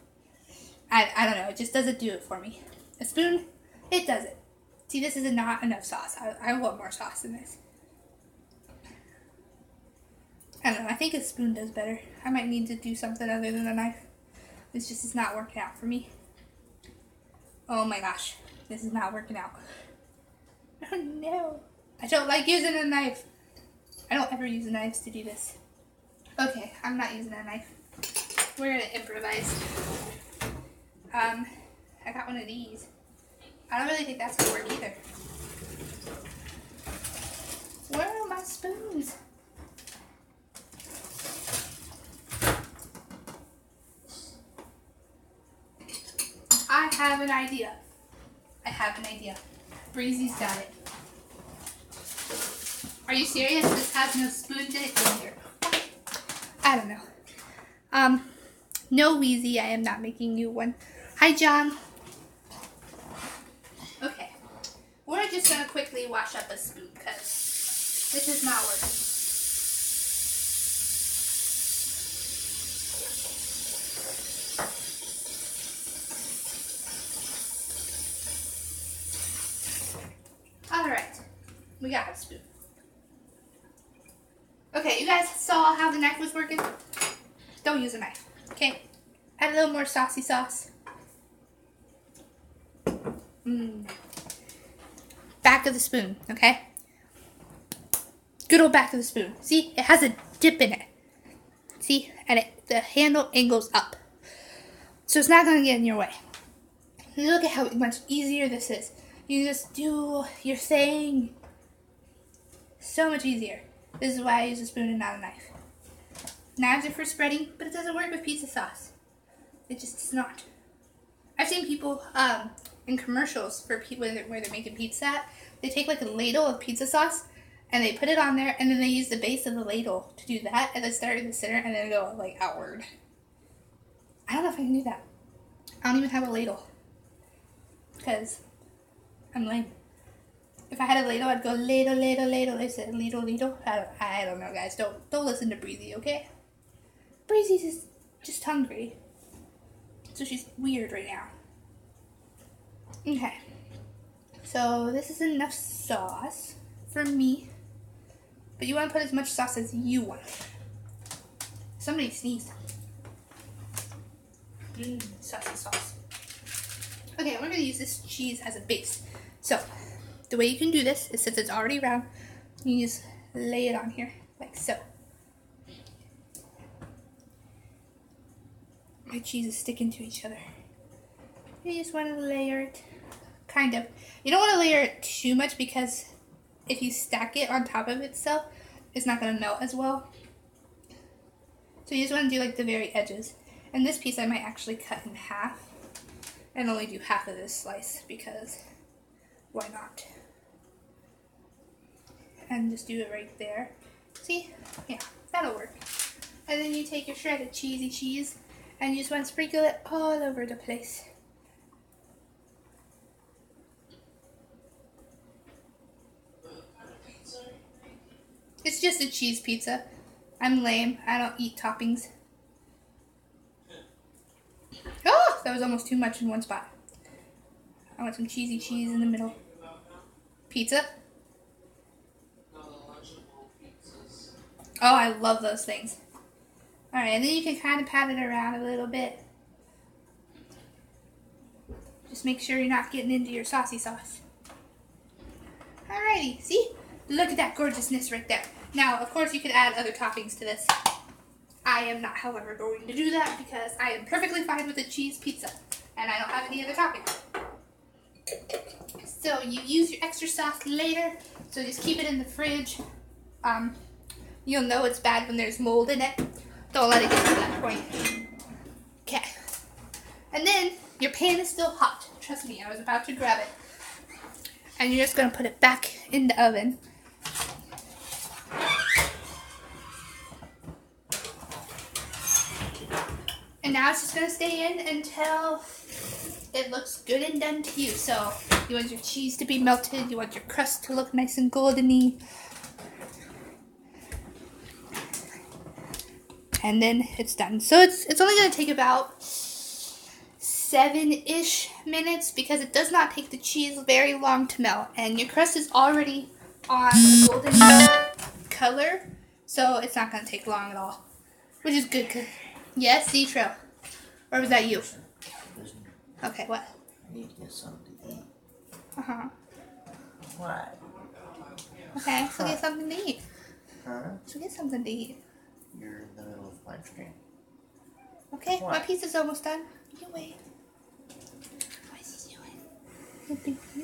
I don't know, it just doesn't do it for me. A spoon, it does it. See, this is not enough sauce. I want more sauce in this. I don't know, I think a spoon does better. I might need to do something other than a knife. It's not working out for me. Oh my gosh, this is not working out. Oh no. I don't like using a knife. I don't ever use knives to do this. Okay, I'm not using a knife. We're gonna improvise. I got one of these. I don't really think that's gonna work either. Where are my spoons? I have an idea. Breezy's got it. Are you serious? This has no spoons in it either. I don't know. No, Wheezy, I am not making you one. Hi, John. Okay. We're just gonna quickly wash up a spoon because this is not working. Alright. We got a spoon. Okay, you guys saw how the knife was working? Don't use a knife. Okay, add a little more saucy sauce. Back of the spoon, okay? Good old back of the spoon. See, it has a dip in it. See, and the handle angles up. So it's not gonna get in your way. Look at how much easier this is. You just do your thing. So much easier. This is why I use a spoon and not a knife. Knives are for spreading, but it doesn't work with pizza sauce. It just does not. I've seen people in commercials for where they're making pizza at, they take like a ladle of pizza sauce and they put it on there and then they use the base of the ladle to do that and then start in the center and then go like outward. I don't know if I can do that. I don't even have a ladle because I'm lame. If I had a ladle, I'd go ladle, ladle, ladle. I said ladle, ladle. I don't know, guys. Don't listen to Breezy, okay? Breezy's just hungry. So she's weird right now. Okay. So this is enough sauce for me. But you want to put as much sauce as you want. Somebody sneezed. Saucy sauce. Okay, we're going to use this cheese as a base. So, the way you can do this is since it's already round, you just lay it on here, like so. My cheese is sticking to each other. You just want to layer it, kind of. You don't want to layer it too much because if you stack it on top of itself, it's not going to melt as well. So you just want to do like the very edges. And this piece I might actually cut in half and only do half of this slice because why not? And just do it right there. See? Yeah, that'll work. And then you take your shredded cheesy cheese and you just want to sprinkle it all over the place. It's just a cheese pizza. I'm lame. I don't eat toppings. Oh, that was almost too much in one spot. I want some cheesy cheese in the middle. Pizza? Oh, I love those things. Alright, and then you can kind of pat it around a little bit. Just make sure you're not getting into your saucy sauce. Alrighty, see? Look at that gorgeousness right there. Now, of course, you could add other toppings to this. I am not, however, going to do that because I am perfectly fine with a cheese pizza. And I don't have any other toppings. So you use your extra sauce later. So just keep it in the fridge. You'll know it's bad when there's mold in it. Don't let it get to that point. Okay. And then your pan is still hot. Trust me, I was about to grab it. And you're just going to put it back in the oven. And now it's just going to stay in until it looks good and done to you. So you want your cheese to be melted. You want your crust to look nice and golden-y. And then it's done. So it's only going to take about 7-ish minutes because it does not take the cheese very long to melt. And your crust is already on a golden color. So it's not going to take long at all. Which is good. Yes, Zitro. Or was that you? Okay, what? I need to get something to eat. Uh-huh. Why? Okay, so get something to eat. Huh? So get something to eat. You're in the middle of live stream. Okay, What? my pizza's almost done. You wait. What's he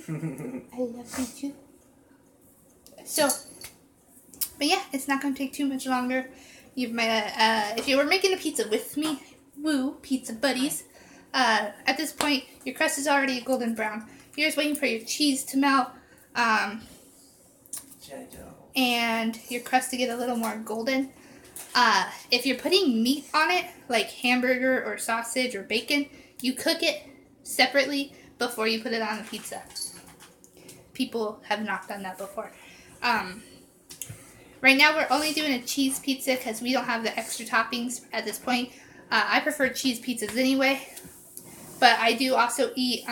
doing? I love you too. So, but yeah, it's not going to take too much longer. You might, if you were making a pizza with me, woo, pizza buddies, at this point, your crust is already a golden brown. You're just waiting for your cheese to melt, and your crust to get a little more golden. If you're putting meat on it, like hamburger or sausage or bacon, you cook it separately before you put it on the pizza. People have not done that before. Right now we're only doing a cheese pizza because we don't have the extra toppings at this point. I prefer cheese pizzas anyway, but I do also eat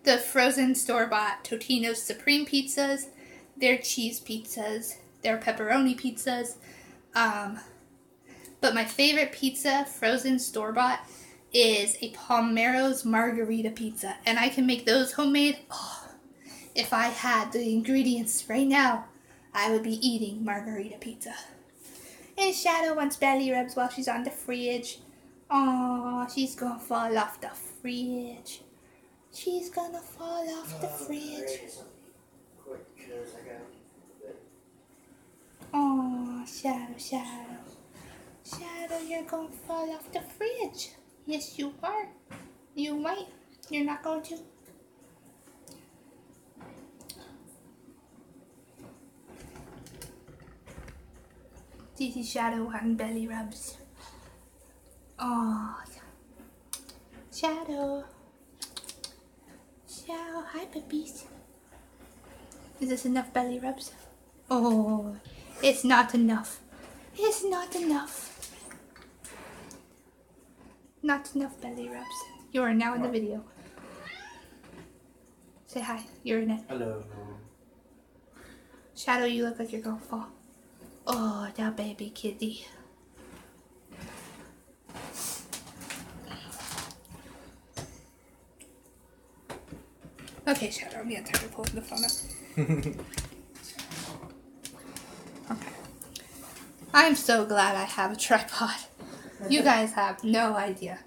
the frozen store-bought Totino's Supreme pizzas. They're cheese pizzas. They're pepperoni pizzas. But my favorite pizza, frozen store-bought, is a Palmero's margarita pizza. And I can make those homemade. Oh, if I had the ingredients right now, I would be eating margarita pizza. And Shadow wants belly rubs while she's on the fridge. Aw, she's gonna fall off the fridge. She's gonna fall off the fridge. Aw, Shadow. Shadow, you're gonna fall off the fridge. Yes, you are. You might. You're not going to. This is Shadow and belly rubs. Oh, Shadow. Hi, puppies. Is this enough belly rubs? Oh, it's not enough. It's not enough. Not enough belly rubs. You are now in the video. Say hi. You're in it. Hello. Shadow, you look like you're gonna fall. Oh, that baby kitty. Okay, Shadow, I'm getting tired of pulling the phone up. Okay. I'm so glad I have a tripod. You guys have no idea.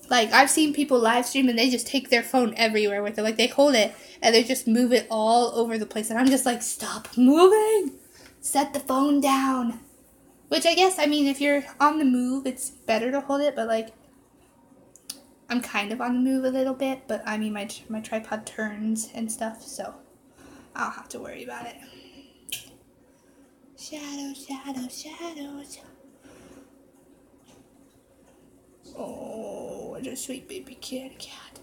Like, I've seen people live stream and they just take their phone everywhere with it. Like, they hold it and they just move it all over the place. And I'm just like, stop moving! Set the phone down. Which I guess, I mean, if you're on the move, it's better to hold it. But, like, I'm kind of on the move a little bit. But, I mean, my tripod turns and stuff. So, I don't have to worry about it. Shadows, shadows, shadows. Oh, what a sweet baby cat.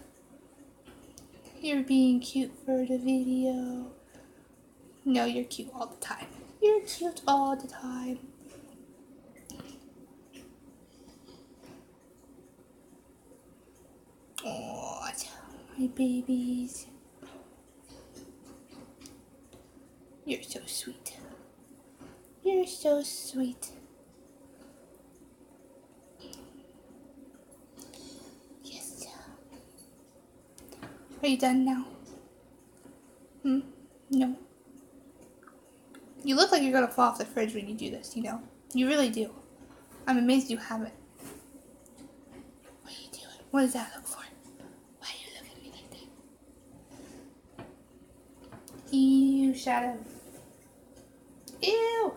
You're being cute for the video. No, you're cute all the time. You're cute all the time. Oh, my babies. You're so sweet. You're so sweet. Yes. Are you done now? No. You look like you're gonna fall off the fridge when you do this, you know? You really do. I'm amazed you haven't. What are you doing? What does that look for? Why are you looking at me like that? Ew, Shadow. Ew!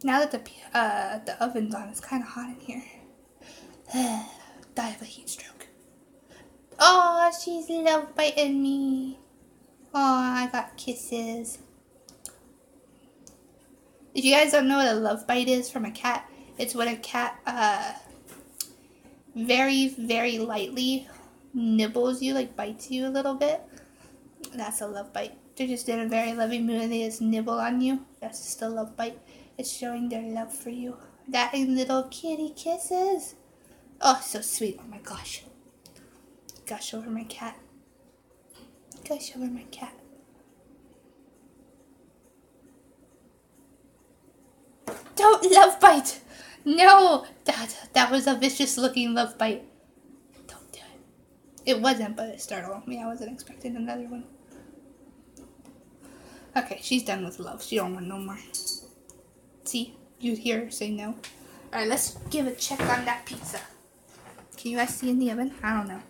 Now that the oven's on, it's kind of hot in here. Die of a heat stroke. Oh, she's love biting me. Oh, I got kisses. If you guys don't know what a love bite is from a cat, it's when a cat very, very lightly nibbles you, like bites you a little bit. That's a love bite. They're just in a very loving mood and they just nibble on you. That's just a love bite. It's showing their love for you. That and little kitty kisses. Oh, so sweet. Oh my gosh. Gush over my cat. Gush over my cat. Don't love bite. No. That was a vicious looking love bite. Don't do it. It wasn't, but it startled me. I wasn't expecting another one. Okay, she's done with love. She don't want no more. See? You hear her say no. Alright, let's give a check on that pizza. Can you guys see in the oven? I don't know.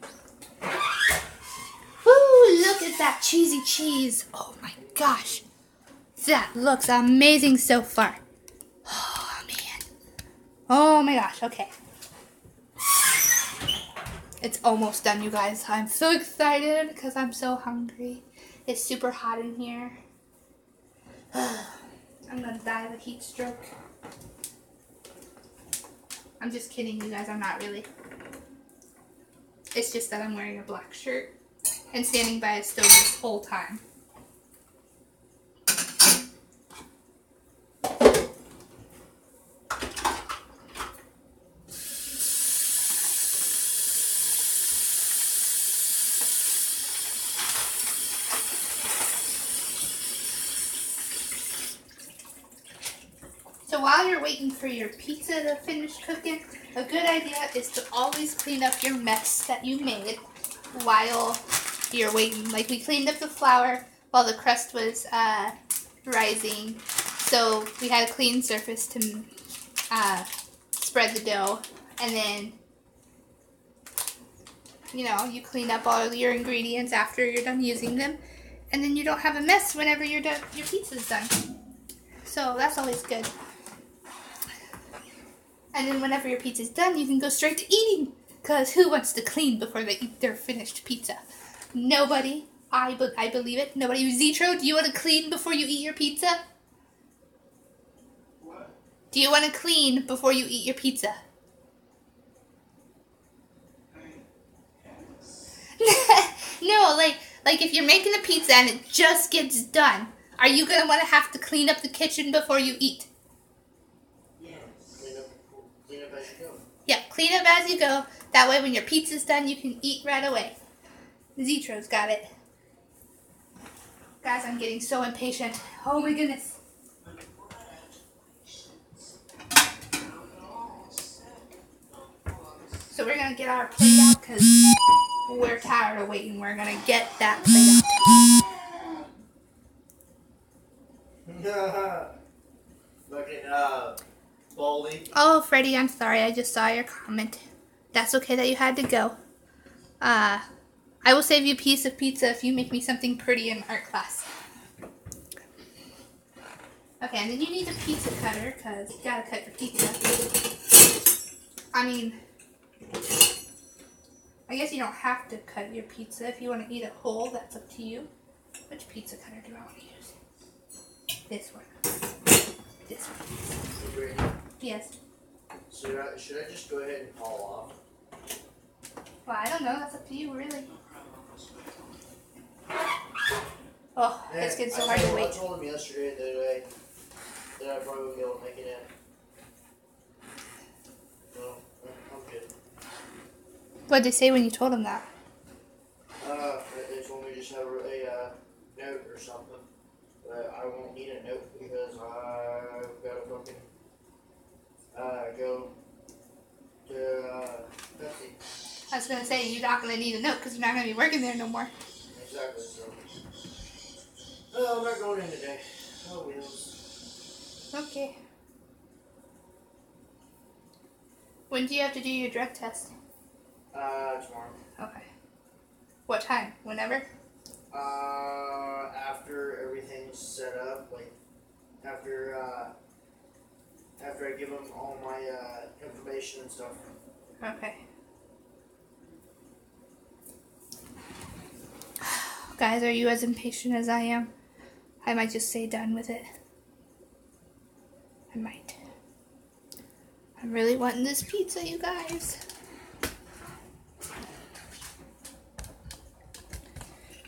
Woo! Look at that cheesy cheese. Oh my gosh. That looks amazing so far. Oh man. Oh my gosh. Okay. It's almost done, you guys. I'm so excited because I'm so hungry. It's super hot in here. I'm gonna die of a heat stroke. I'm just kidding, you guys. I'm not really. It's just that I'm wearing a black shirt and standing by a stove this whole time. So while you're waiting for your pizza to finish cooking, a good idea is to always clean up your mess that you made while you're waiting. Like, we cleaned up the flour while the crust was rising, so we had a clean surface to spread the dough. And then, you know, you clean up all your ingredients after you're done using them, and then you don't have a mess whenever you're done, your pizza's done. So that's always good. And then whenever your pizza's done, you can go straight to eating. Because who wants to clean before they eat their finished pizza? Nobody. I believe it. Nobody. Zetro, do you want to clean before you eat your pizza? What? Do you want to clean before you eat your pizza? No, like if you're making a pizza and it just gets done, are you going to want to have to clean up the kitchen before you eat? Clean up as you go. Yeah, clean up as you go. That way when your pizza's done, you can eat right away. Zetro's got it. Guys, I'm getting so impatient. Oh my goodness. So we're going to get our plate out because we're tired of waiting. We're going to get that plate Fucking bowl Goldie. Oh, Freddie, I'm sorry. I just saw your comment. That's okay that you had to go. I will save you a piece of pizza if you make me something pretty in art class. Okay, and then you need a pizza cutter because you gotta cut your pizza. I mean, I guess you don't have to cut your pizza. If you want to eat it whole, that's up to you. Which pizza cutter do I want to use? This one. This one. Hey, Brady, Yes. should I just go ahead and haul off? Well, I don't know. That's up to you, really. Oh, it's getting so hard to I wait. told him yesterday that I probably wouldn't be able to make it in. No, I'm good. What did they say when you told them that? They told me just have a note or something. But I won't need a note because I've got to fucking go to Pepsi. I was going to say, you're not going to need a note because you're not going to be working there no more. Exactly, so. Oh, I'm not going in today. Oh, wheels. Okay. When do you have to do your drug test? Tomorrow. Okay. What time? Whenever? After everything's set up, like, after I give them all my, information and stuff. Okay. Guys, are you as impatient as I am? I might just say done with it. I might. I'm really wanting this pizza, you guys.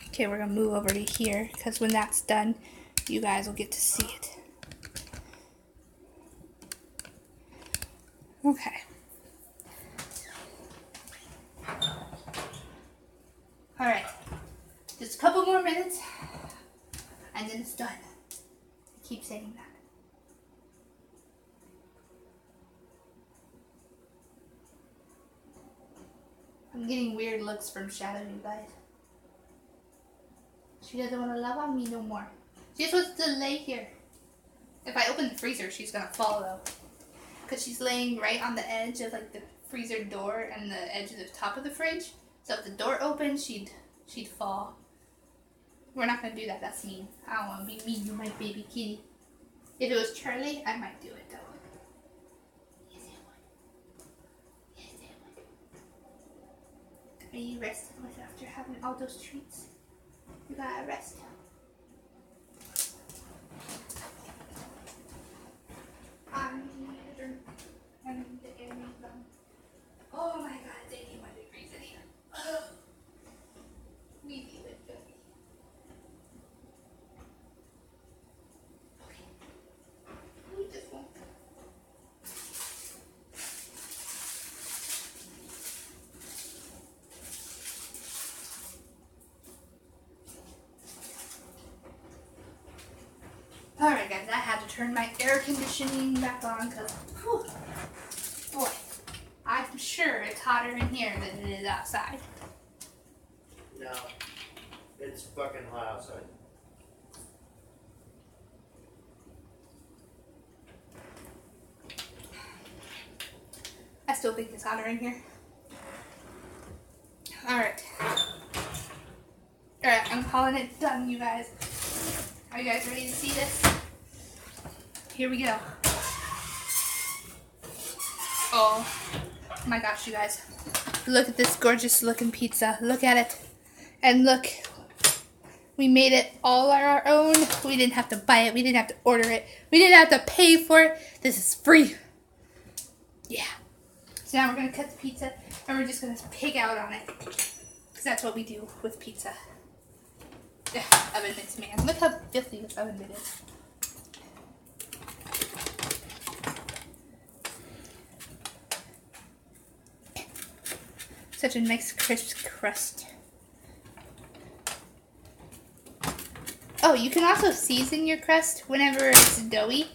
Okay, we're gonna move over to here because when that's done, you guys will get to see it. Okay. Alright. Just a couple more minutes and then it's done. I keep saying that. I'm getting weird looks from Shadow, you guys. She doesn't want to love on me no more. She just wants to lay here. If I open the freezer, she's gonna fall though. Because she's laying right on the edge of like the freezer door and the edge of the top of the fridge. So if the door opens, she'd fall. We're not gonna do that. That's mean. I don't want to be mean to my baby kitty. If it was Charlie, I might do it though. Yes, it would. Yes, it would. Are you resting with after having all those treats? You gotta rest. Oh my god, it's 81 degrees in here. We feel it, don't we? Okay. We just won't. Alright guys, I had to turn my air conditioning back on because, boy, I'm sure it's hotter in here than it is outside. No. It's fucking hot outside. I still think it's hotter in here. Alright. Alright, I'm calling it done, you guys. Are you guys ready to see this? Here we go. Oh my gosh, you guys. Look at this gorgeous looking pizza. Look at it. And look. We made it all on our own. We didn't have to buy it. We didn't have to order it. We didn't have to pay for it. This is free. Yeah. So now we're going to cut the pizza and we're just going to pig out on it. Because that's what we do with pizza. Ugh, oven mitts, man. Look how filthy this oven mitt is. Such a nice crisp crust. Oh, you can also season your crust whenever it's doughy.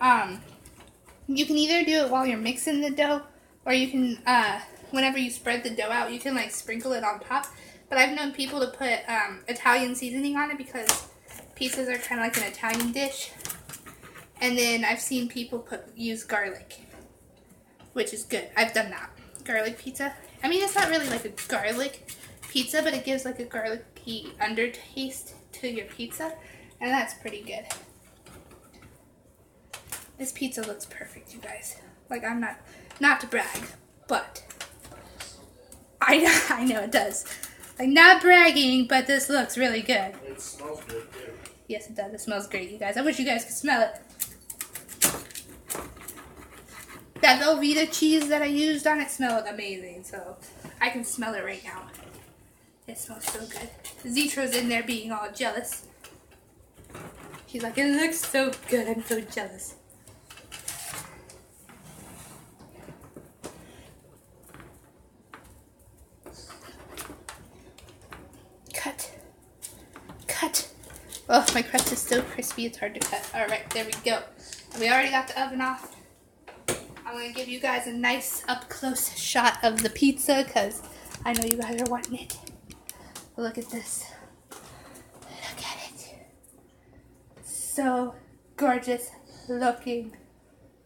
You can either do it while you're mixing the dough, or you can, whenever you spread the dough out, you can like sprinkle it on top. But I've known people to put Italian seasoning on it because pizzas are kind of like an Italian dish. And then I've seen people use garlic, which is good. I've done that. Garlic pizza. I mean, it's not really like a garlic pizza, but it gives like a garlicky undertaste to your pizza, and that's pretty good. This pizza looks perfect, you guys. Like, I'm not to brag, but I know it does. Like, not bragging, but this looks really good. It smells good too. Yes, it does. It smells great, you guys. I wish you guys could smell it. That Velveeta cheese that I used on it smelled amazing, so I can smell it right now. It smells so good. Zetro's in there being all jealous. She's like, it looks so good. I'm so jealous. Cut. Oh, my crust is so crispy, it's hard to cut. Alright, there we go. And we already got the oven off. I'm going to give you guys a nice up-close shot of the pizza because I know you guys are wanting it. Look at this. Look at it. So gorgeous looking.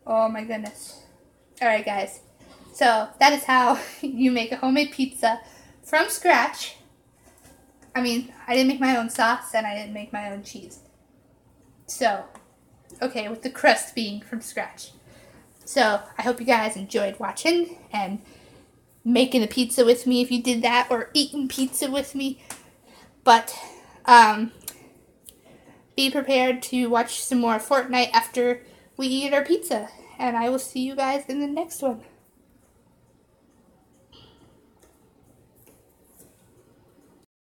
Oh my goodness. Alright guys. So that is how you make a homemade pizza from scratch. I mean, I didn't make my own sauce and I didn't make my own cheese. So, okay, with the crust being from scratch. So, I hope you guys enjoyed watching and making a pizza with me if you did that, or eating pizza with me. But, be prepared to watch some more Fortnite after we eat our pizza. And I will see you guys in the next one.